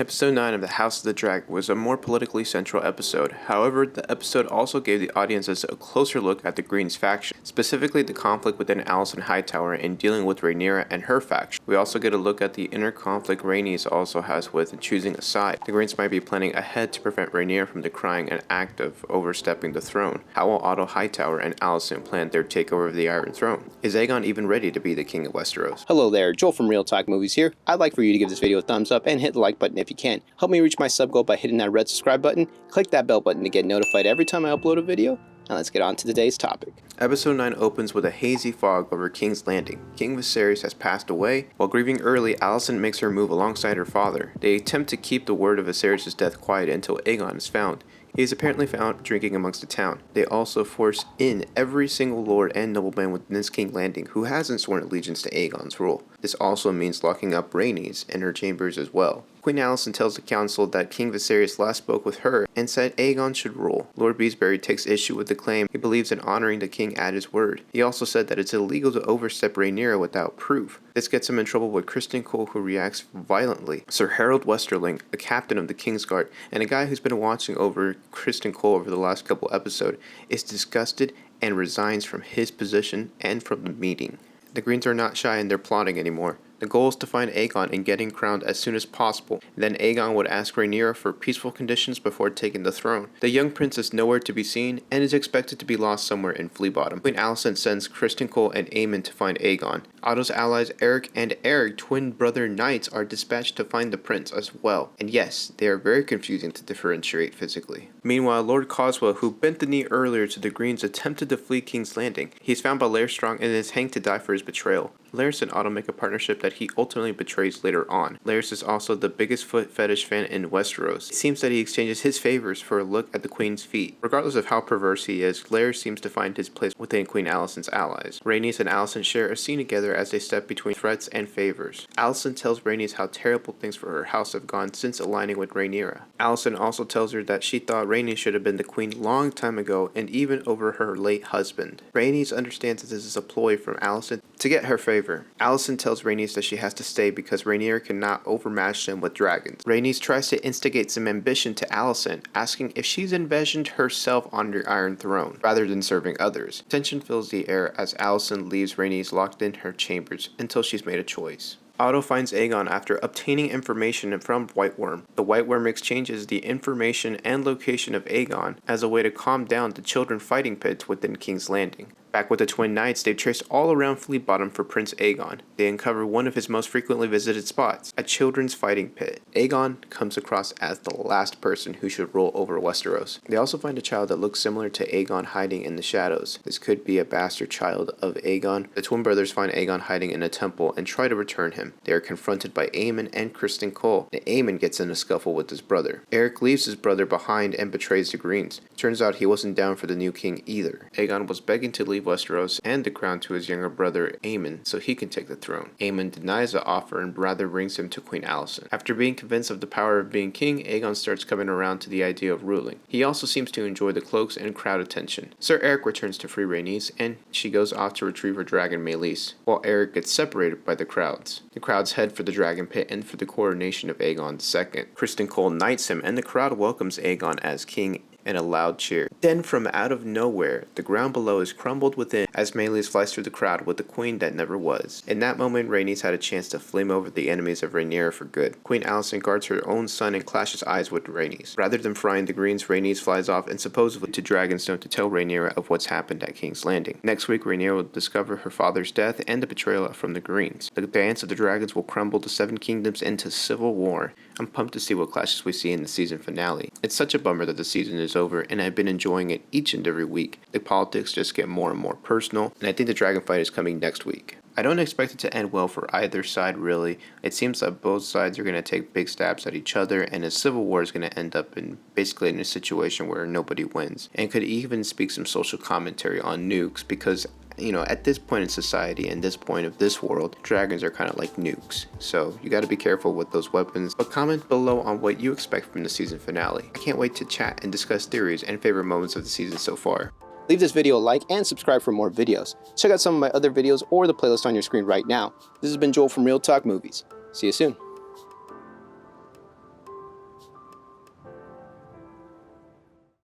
Episode 9 of The House of the Dragon was a more politically central episode. However, the episode also gave the audiences a closer look at the Greens faction, specifically the conflict within Alicent Hightower in dealing with Rhaenyra and her faction. We also get a look at the inner conflict Rhaenys also has with choosing a side. The Greens might be planning ahead to prevent Rhaenyra from decrying an act of overstepping the throne. How will Otto Hightower and Alicent plan their takeover of the Iron Throne? Is Aegon even ready to be the king of Westeros? Hello there, Joel from Real Talk Movies here. I'd like for you to give this video a thumbs up and hit the like button if you can. Help me reach my sub goal by hitting that red subscribe button. Click that bell button to get notified every time I upload a video. Now let's get on to today's topic. Episode 9 opens with a hazy fog over King's Landing. King Viserys has passed away. While grieving early, Alicent makes her move alongside her father. They attempt to keep the word of Viserys' death quiet until Aegon is found. He is apparently found drinking amongst the town. They also force in every single lord and nobleman within this King's Landing who hasn't sworn allegiance to Aegon's rule. This also means locking up Rhaenys in her chambers as well. Queen Alicent tells the council that King Viserys last spoke with her and said Aegon should rule. Lord Beesbury takes issue with the claim. He believes in honoring the king at his word. He also said that it's illegal to overstep Rhaenyra without proof. This gets him in trouble with Criston Cole, who reacts violently. Sir Harold Westerling, a captain of the Kingsguard and a guy who's been watching over Criston Cole over the last couple episodes, is disgusted and resigns from his position and from the meeting. The Greens are not shy in their plotting anymore. The goal is to find Aegon and get him crowned as soon as possible. Then Aegon would ask Rhaenyra for peaceful conditions before taking the throne. The young prince is nowhere to be seen and is expected to be lost somewhere in Fleabottom. Queen Alicent sends Criston Cole and Aemon to find Aegon. Otto's allies Eric and Eric, twin brother knights, are dispatched to find the prince as well. And yes, they are very confusing to differentiate physically. Meanwhile, Lord Coswell, who bent the knee earlier to the Greens, attempted to flee King's Landing. He is found by Lair Strong and is hanged to die for his betrayal. Lairys and Otto make a partnership that he ultimately betrays later on. Lairys is also the biggest foot fetish fan in Westeros. It seems that he exchanges his favors for a look at the Queen's feet. Regardless of how perverse he is, Lairys seems to find his place within Queen Alicent's allies. Rhaenys and Alicent share a scene together as they step between threats and favors. Alicent tells Rhaenys how terrible things for her house have gone since aligning with Rhaenyra. Alicent also tells her that she thought Rhaenys should have been the queen long time ago and even over her late husband. Rhaenys understands that this is a ploy from Alicent to get her favor. Alicent tells Rhaenys that she has to stay because Rhaenyra cannot overmatch them with dragons. Rhaenys tries to instigate some ambition to Alicent, asking if she's envisioned herself on the Iron Throne, rather than serving others. Tension fills the air as Alicent leaves Rhaenys locked in her chambers until she's made a choice. Otto finds Aegon after obtaining information from White Worm. The White Worm exchanges the information and location of Aegon as a way to calm down the children fighting pits within King's Landing. Back with the Twin Knights, they've traced all around Fleabottom for Prince Aegon. They uncover one of his most frequently visited spots, a children's fighting pit. Aegon comes across as the last person who should rule over Westeros. They also find a child that looks similar to Aegon hiding in the shadows. This could be a bastard child of Aegon. The twin brothers find Aegon hiding in a temple and try to return him. They are confronted by Aemon and Criston Cole. Aemon gets in a scuffle with his brother. Eric leaves his brother behind and betrays the Greens. Turns out he wasn't down for the new king either. Aegon was begging to leave Westeros and the crown to his younger brother Aemon so he can take the throne. Aemon denies the offer and rather brings him to Queen Alicent. After being convinced of the power of being king, Aegon starts coming around to the idea of ruling. He also seems to enjoy the cloaks and crowd attention. Sir Eric returns to free Rhaenys and she goes off to retrieve her dragon melys, while Eric gets separated by the crowds. The crowds head for the dragon pit and for the coronation of Aegon II. Criston Cole knights him and the crowd welcomes Aegon as king and a loud cheer. Then from out of nowhere, the ground below is crumbled within as melys flies through the crowd with the queen that never was. In that moment, Rhaenys had a chance to flame over the enemies of Rhaenyra for good. Queen Alicent guards her own son and clashes eyes with Rhaenys. Rather than frying the Greens, Rhaenys flies off and supposedly to Dragonstone to tell Rhaenyra of what's happened at King's Landing. Next week, Rhaenyra will discover her father's death and the betrayal from the Greens. The dance of the dragons will crumble the Seven Kingdoms into civil war. I'm pumped to see what clashes we see in the season finale. It's such a bummer that the season is over, and I've been enjoying it each and every week. The politics just get more and more personal, and I think the dragon fight is coming next week. I don't expect it to end well for either side, really. It seems that both sides are going to take big stabs at each other, and a civil war is going to end up in basically in a situation where nobody wins. And could even speak some social commentary on nukes, because at this point in society and this point of this world, dragons are kind of like nukes. So you got to be careful with those weapons. But comment below on what you expect from the season finale. I can't wait to chat and discuss theories and favorite moments of the season so far. Leave this video a like and subscribe for more videos. Check out some of my other videos or the playlist on your screen right now. This has been Joel from Real Talk Movies. See you soon.